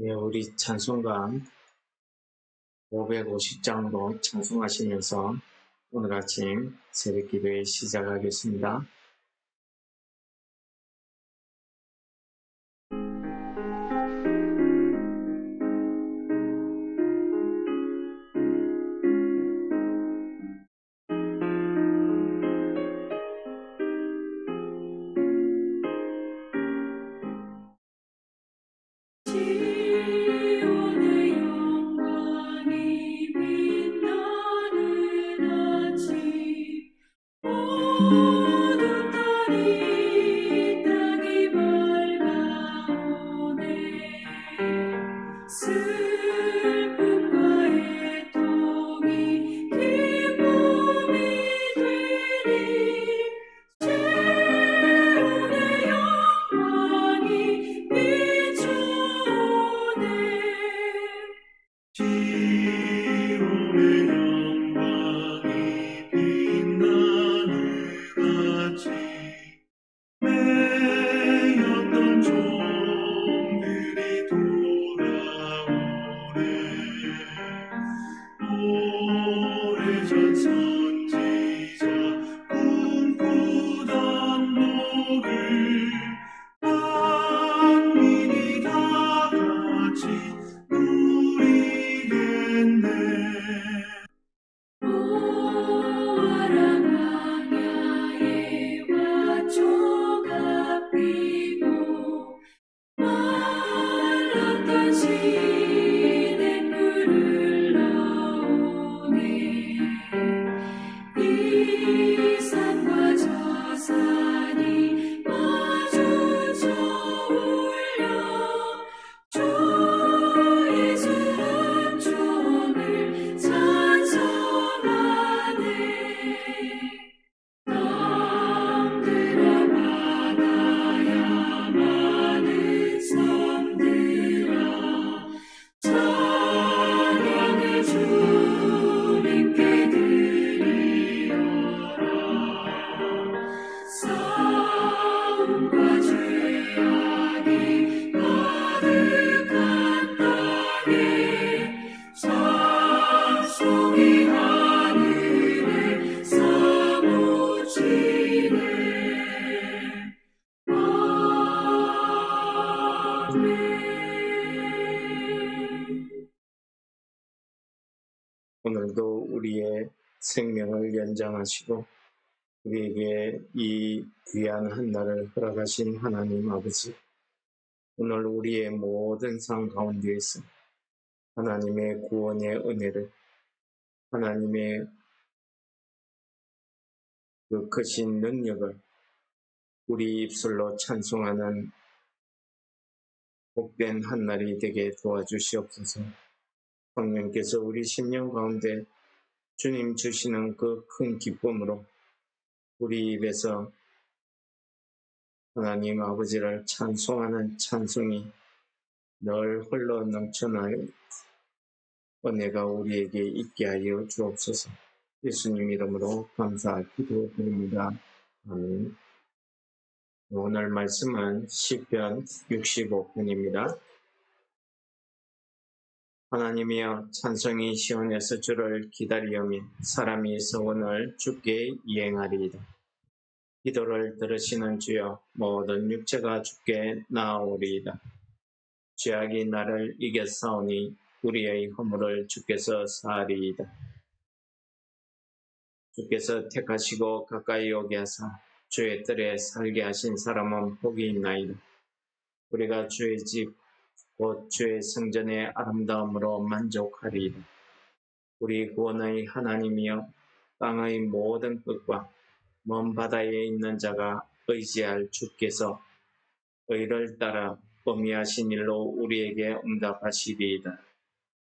예, 우리 찬송가 550장으로 찬송하시면서 오늘 아침 새벽 기도회 시작하겠습니다. 오늘도 우리의 생명을 연장하시고 우리에게 이 귀한 한날을 허락하신 하나님 아버지, 오늘 우리의 모든 삶 가운데에서 하나님의 구원의 은혜를, 하나님의 그 크신 능력을 우리 입술로 찬송하는 복된 한날이 되게 도와주시옵소서. 성령께서 우리 심령 가운데 주님 주시는 그 큰 기쁨으로 우리 입에서 하나님 아버지를 찬송하는 찬송이 늘 흘러 넘쳐나요. 은혜가 우리에게 있게 하여 주옵소서. 예수님 이름으로 감사 기도드립니다. 아멘. 오늘 말씀은 시편 65편입니다. 하나님이여, 찬송이 시온에서 주를 기다리오며 사람이 소원을 주께 이행하리이다. 기도를 들으시는 주여, 모든 육체가 주께 나아오리이다. 죄악이 나를 이겼사오니 우리의 허물을 주께서 사하리이다. 주께서 택하시고 가까이 오게 하사 주의 뜰에 살게 하신 사람은 복이 있나이다. 우리가 주의 집 곧 주의 성전의 아름다움으로 만족하리이다. 우리 구원의 하나님이여, 땅의 모든 끝과 먼 바다에 있는 자가 의지할 주께서 의를 따라 범위하신 일로 우리에게 응답하시리이다.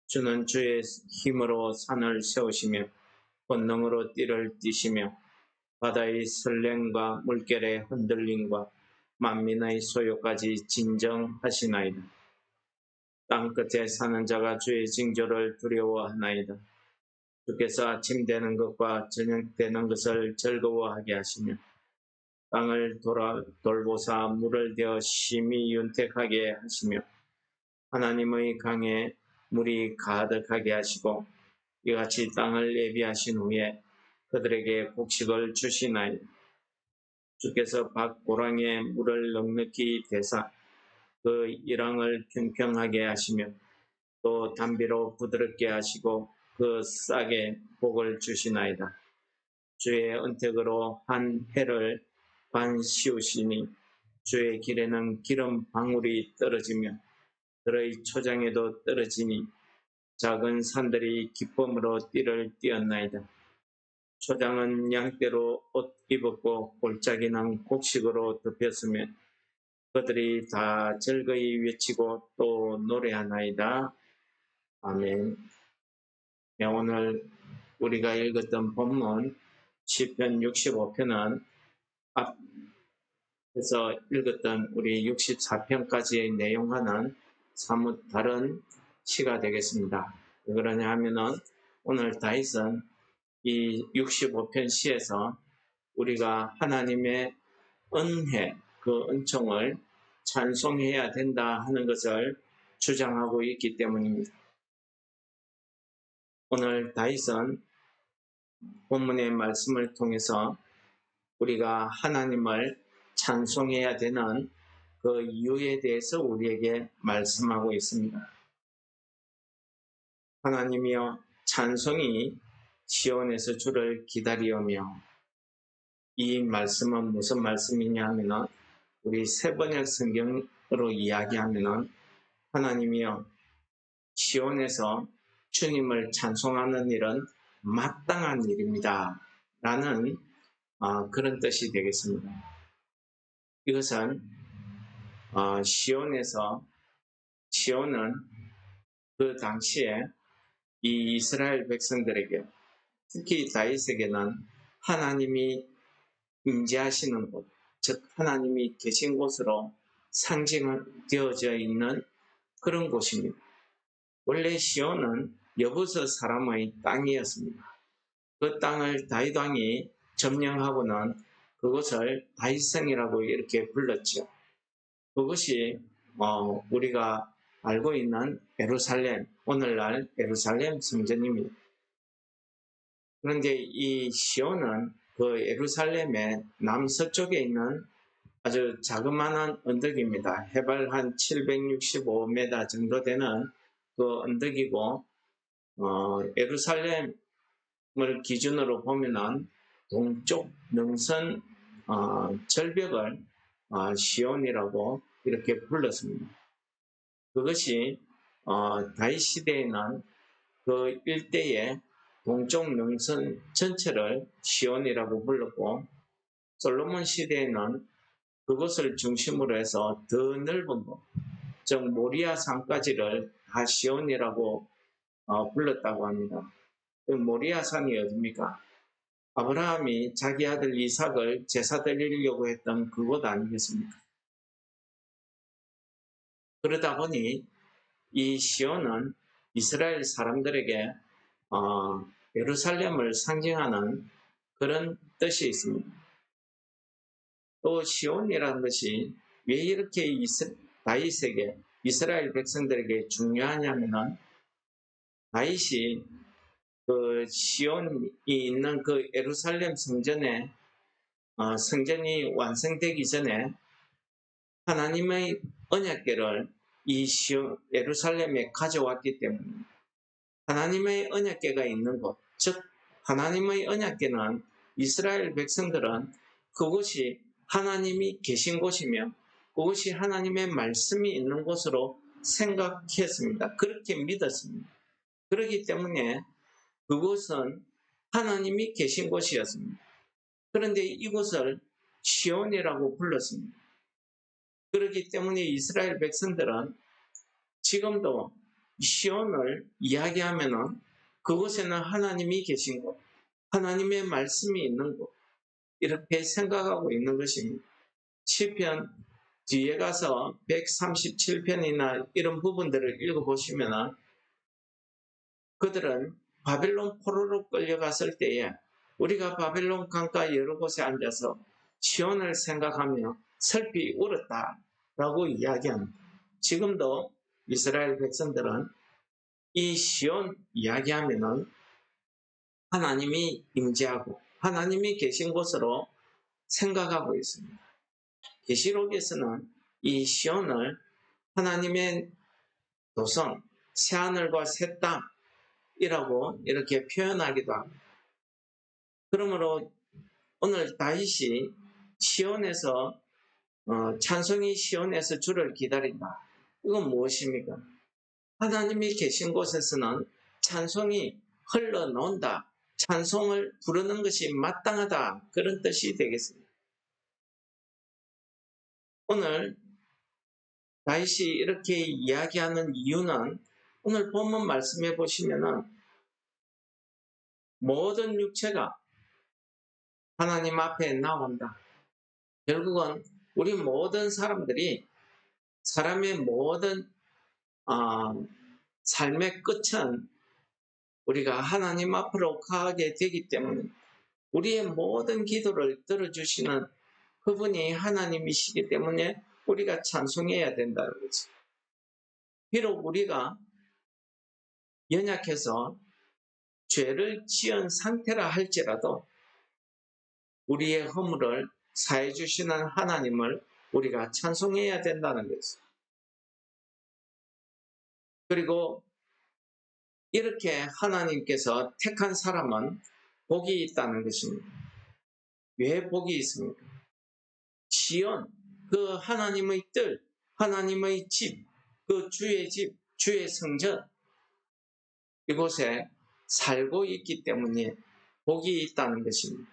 주는 주의 힘으로 산을 세우시며 권능으로 띠를 띠시며 바다의 설렘과 물결의 흔들림과 만민의 소요까지 진정하시나이다. 땅끝에 사는 자가 주의 징조를 두려워하나이다. 주께서 아침 되는 것과 저녁 되는 것을 즐거워하게 하시며 땅을 돌보사 물을 대어 심히 윤택하게 하시며 하나님의 강에 물이 가득하게 하시고 이같이 땅을 예비하신 후에 그들에게 곡식을 주시나이다. 주께서 밭고랑에 물을 넉넉히 대사 그 이랑을 평평하게 하시며 또 담비로 부드럽게 하시고 그 싹에 복을 주시나이다. 주의 은택으로 한 해를 반 씌우시니 주의 길에는 기름 방울이 떨어지며 그의 초장에도 떨어지니 작은 산들이 기쁨으로 띠를 띄었나이다. 초장은 양떼로 옷 입었고 골짜기는 곡식으로 덮였으며 그들이 다 즐거이 외치고 또 노래하나이다. 아멘. 네, 오늘 우리가 읽었던 본문 시편 65편은 앞에서 읽었던 우리 64편까지의 내용과는 사뭇 다른 시가 되겠습니다. 왜 그러냐 하면은 오늘 다윗은 이 65편 시에서 우리가 하나님의 은혜, 그 은총을 찬송해야 된다 하는 것을 주장하고 있기 때문입니다. 오늘 다윗은 본문의 말씀을 통해서 우리가 하나님을 찬송해야 되는 그 이유에 대해서 우리에게 말씀하고 있습니다. 하나님이여 찬송이 시온에서 주를 기다리오며, 이 말씀은 무슨 말씀이냐 하면은 우리 세번역 성경으로 이야기하면은 하나님이여 시온에서 주님을 찬송하는 일은 마땅한 일입니다 라는 그런 뜻이 되겠습니다. 이것은 시온은 그 당시에 이 이스라엘 백성들에게, 특히 다윗에게는 하나님이 임재하시는 곳, 즉 하나님이 계신 곳으로 상징되어져 있는 그런 곳입니다. 원래 시온은 여부서 사람의 땅이었습니다. 그 땅을 다윗 왕이 점령하고는 그것을 다윗성이라고 이렇게 불렀죠. 그것이 우리가 알고 있는 예루살렘, 오늘날 예루살렘 성전입니다. 그런데 이 시온은 그 예루살렘의 남서쪽에 있는 아주 자그마한 언덕입니다. 해발 한 765m 정도 되는 그 언덕이고, 예루살렘을 기준으로 보면은 동쪽 능선 절벽을 시온이라고 이렇게 불렀습니다. 그것이 다윗 시대에는 그 일대의 동쪽 능선 전체를 시온이라고 불렀고, 솔로몬 시대에는 그것을 중심으로 해서 더 넓은 곳, 즉 모리아 산까지를 다 시온이라고 불렀다고 합니다. 그 모리아 산이 어디입니까? 아브라함이 자기 아들 이삭을 제사 드리려고 했던 그곳 아니겠습니까? 그러다 보니 이 시온은 이스라엘 사람들에게 예루살렘을 상징하는 그런 뜻이 있습니다. 또 시온이라는 것이 왜 이렇게 다윗에게, 이스라엘 백성들에게 중요하냐면은 다윗이 그 시온이 있는 그 예루살렘 성전에 성전이 완성되기 전에 하나님의 언약궤를 이 예루살렘에 가져왔기 때문에 하나님의 언약궤가 있는 곳, 즉 하나님의 언약궤는 이스라엘 백성들은 그곳이 하나님이 계신 곳이며 그곳이 하나님의 말씀이 있는 곳으로 생각했습니다. 그렇게 믿었습니다. 그렇기 때문에 그곳은 하나님이 계신 곳이었습니다. 그런데 이곳을 시온이라고 불렀습니다. 그렇기 때문에 이스라엘 백성들은 지금도 시온을 이야기하면은 그곳에는 하나님이 계신 곳, 하나님의 말씀이 있는 곳, 이렇게 생각하고 있는 것입니다. 시편 뒤에 가서 137편이나 이런 부분들을 읽어보시면은 그들은 바벨론 포로로 끌려갔을 때에 우리가 바벨론 강가 여러 곳에 앉아서 시온을 생각하며 슬피 울었다라고 이야기합니다. 지금도 이스라엘 백성들은 이 시온 이야기하면은 하나님이 임재하고 하나님이 계신 곳으로 생각하고 있습니다. 계시록에서는 이 시온을 하나님의 도성, 새하늘과 새 땅이라고 이렇게 표현하기도 합니다. 그러므로 오늘 다윗이 시온에서 찬송이 시온에서 주를 기다린다. 이건 무엇입니까? 하나님이 계신 곳에서는 찬송이 흘러나온다. 찬송을 부르는 것이 마땅하다. 그런 뜻이 되겠습니다. 오늘 다윗이 이렇게 이야기하는 이유는 오늘 본문 말씀해 보시면은 모든 육체가 하나님 앞에 나온다. 결국은 우리 모든 사람들이 사람의 모든 삶의 끝은 우리가 하나님 앞으로 가게 되기 때문에 우리의 모든 기도를 들어주시는 그분이 하나님이시기 때문에 우리가 찬송해야 된다는 거죠. 비록 우리가 연약해서 죄를 지은 상태라 할지라도 우리의 허물을 사해 주시는 하나님을 우리가 찬송해야 된다는 것이죠. 그리고 이렇게 하나님께서 택한 사람은 복이 있다는 것입니다. 왜 복이 있습니까? 시온, 그 하나님의 뜰, 하나님의 집, 그 주의 집, 주의 성전, 이곳에 살고 있기 때문에 복이 있다는 것입니다.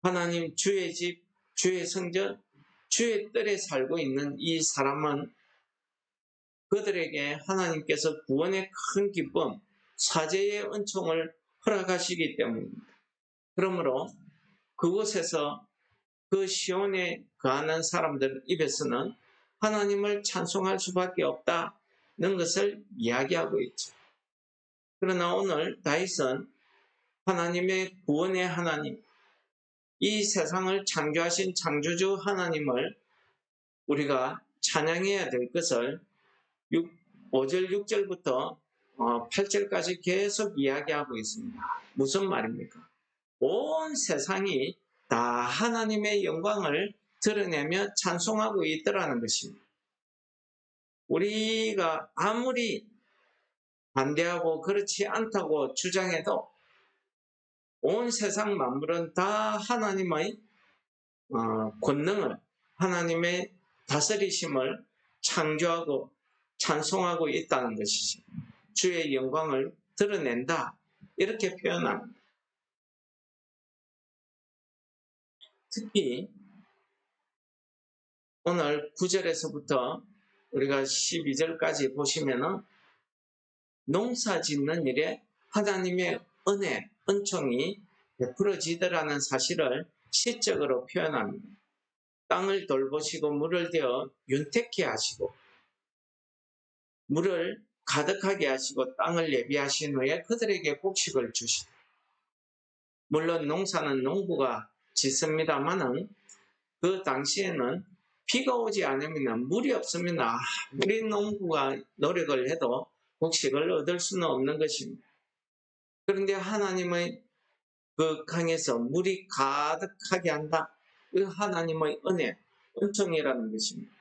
하나님 주의 집, 주의 성전, 주의 뜰에 살고 있는 이 사람은 그들에게 하나님께서 구원의 큰 기쁨, 사죄의 은총을 허락하시기 때문입니다. 그러므로 그곳에서 그 시온에 거하는 사람들 입에서는 하나님을 찬송할 수밖에 없다는 것을 이야기하고 있죠. 그러나 오늘 다윗은 하나님의 구원의 하나님, 이 세상을 창조하신 창조주 하나님을 우리가 찬양해야 될 것을 5절, 6절부터 8절까지 계속 이야기하고 있습니다. 무슨 말입니까? 온 세상이 다 하나님의 영광을 드러내며 찬송하고 있더라는 것입니다. 우리가 아무리 반대하고 그렇지 않다고 주장해도 온 세상 만물은 다 하나님의 권능을, 하나님의 다스리심을 창조하고 찬송하고 있다는 것이죠. 주의 영광을 드러낸다. 이렇게 표현합니다. 특히 오늘 9절에서부터 우리가 12절까지 보시면은 농사 짓는 일에 하나님의 은혜, 은총이 베풀어지더라는 사실을 시적으로 표현합니다. 땅을 돌보시고 물을 대어 윤택케 하시고 물을 가득하게 하시고 땅을 예비하신 후에 그들에게 곡식을 주시다. 물론 농사는 농부가 짓습니다만은 그 당시에는 비가 오지 않으면 물이 없으면 아무리 농부가 노력을 해도 곡식을 얻을 수는 없는 것입니다. 그런데 하나님의 그 강에서 물이 가득하게 한다. 그 하나님의 은혜, 은총이라는 것입니다.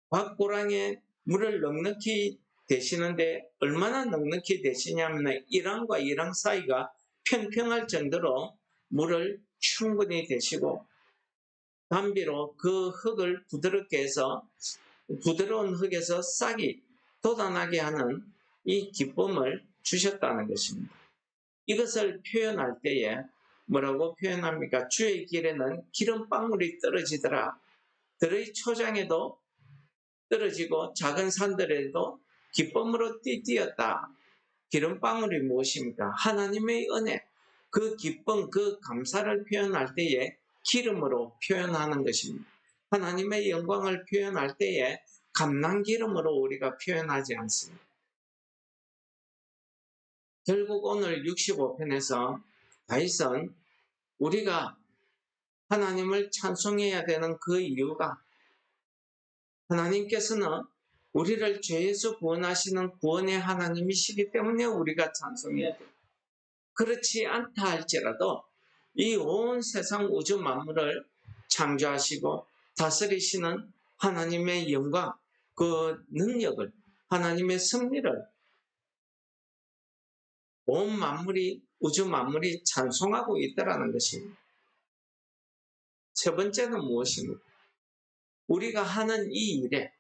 밭고랑에 물을 넉넉히 대시는데 얼마나 넉넉히 대시냐면 이랑과 이랑 사이가 평평할 정도로 물을 충분히 대시고 담비로 그 흙을 부드럽게 해서 부드러운 흙에서 싹이 돋아나게 하는 이 기쁨을 주셨다는 것입니다. 이것을 표현할 때에 뭐라고 표현합니까? 주의 길에는 기름방울이 떨어지더라. 들의 초장에도 떨어지고 작은 산들에도 기쁨으로 띠띠었다. 기름방울이 무엇입니까? 하나님의 은혜, 그 기쁨, 그 감사를 표현할 때에 기름으로 표현하는 것입니다. 하나님의 영광을 표현할 때에 감난기름으로 우리가 표현하지 않습니다. 결국 오늘 65편에서 다윗은 우리가 하나님을 찬송해야 되는 그 이유가 하나님께서는 우리를 죄에서 구원하시는 구원의 하나님이시기 때문에 우리가 찬송해야 돼요. 그렇지 않다 할지라도 이 온 세상 우주 만물을 창조하시고 다스리시는 하나님의 영광, 그 능력을, 하나님의 승리를 온 만물이, 우주 만물이 찬송하고 있다는 것입니다. 세 번째는 무엇입니까? 우리가 하는 이 일에,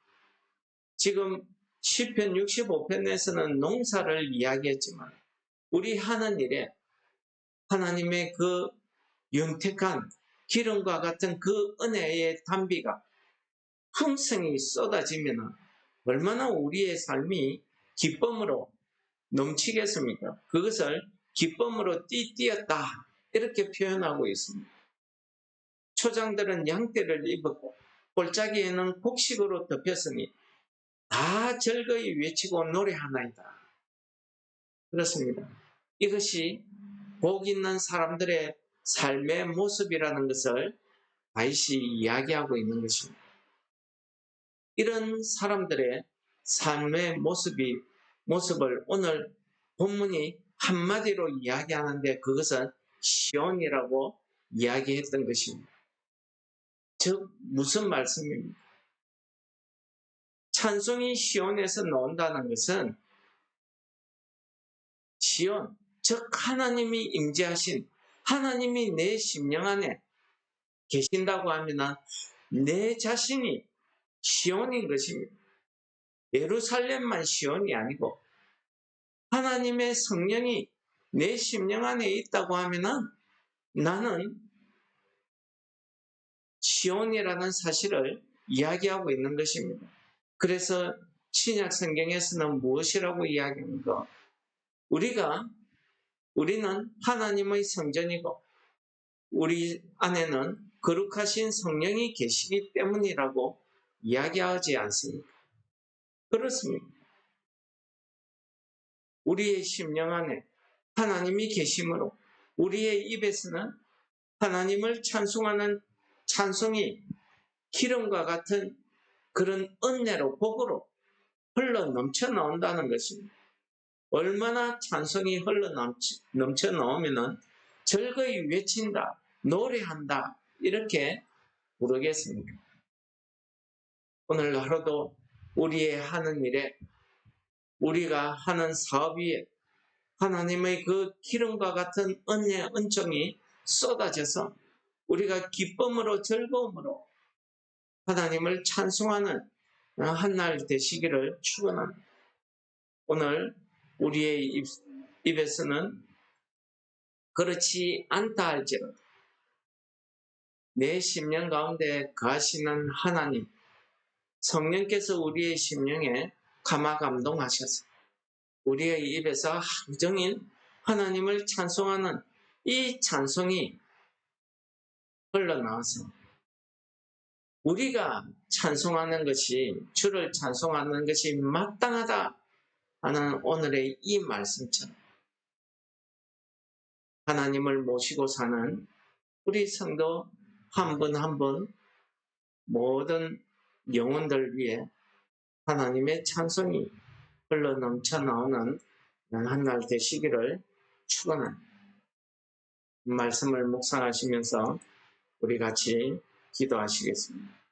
지금 시편 65편에서는 농사를 이야기했지만 우리 하는 일에 하나님의 그 영택한 기름과 같은 그 은혜의 단비가 풍성히 쏟아지면 얼마나 우리의 삶이 기쁨으로 넘치겠습니까? 그것을 기쁨으로 띠띠었다 이렇게 표현하고 있습니다. 초장들은 양떼를 입었고 골짜기에는 곡식으로 덮였으니 다 즐거이 외치고 노래하나이다. 그렇습니다. 이것이 복 있는 사람들의 삶의 모습이라는 것을 다윗이 이야기하고 있는 것입니다. 이런 사람들의 삶의 모습을 오늘 본문이 한마디로 이야기하는데 그것은 시온이라고 이야기했던 것입니다. 즉 무슨 말씀입니까? 찬송이 시온에서 나온다는 것은 시온, 즉 하나님이 임재하신, 하나님이 내 심령 안에 계신다고 하면 내 자신이 시온인 것입니다. 예루살렘만 시온이 아니고 하나님의 성령이 내 심령 안에 있다고 하면 나는 시온이라는 사실을 이야기하고 있는 것입니다. 그래서 신약 성경에서는 무엇이라고 이야기합니까? 우리는 하나님의 성전이고 우리 안에는 거룩하신 성령이 계시기 때문이라고 이야기하지 않습니까? 그렇습니다. 우리의 심령 안에 하나님이 계심으로 우리의 입에서는 하나님을 찬송하는 찬송이 기름과 같은 그런 은혜로 복으로 흘러 넘쳐 나온다는 것입니다. 얼마나 찬송이 흘러 넘쳐 나오면 즐거이 외친다, 노래한다 이렇게 부르겠습니까? 오늘 하루도 우리의 하는 일에, 우리가 하는 사업 위에 하나님의 그 기름과 같은 은혜, 은총이 쏟아져서 우리가 기쁨으로 즐거움으로 하나님을 찬송하는 한 날 되시기를 축원합니다. 오늘 우리의 입에서는 그렇지 않다 할지라도 내 심령 가운데 거하시는 하나님, 성령께서 우리의 심령에 감화 감동하셔서 우리의 입에서 하루 종일 하나님을 찬송하는 이 찬송이 흘러나와서 우리가 찬송하는 것이, 주를 찬송하는 것이 마땅하다 하는 오늘의 이 말씀처럼 하나님을 모시고 사는 우리 성도 한 분 한 분 모든 영혼들 위해 하나님의 찬송이 흘러 넘쳐 나오는 한 날 되시기를 축원합니다. 말씀을 묵상하시면서 우리 같이 기도하시겠습니다.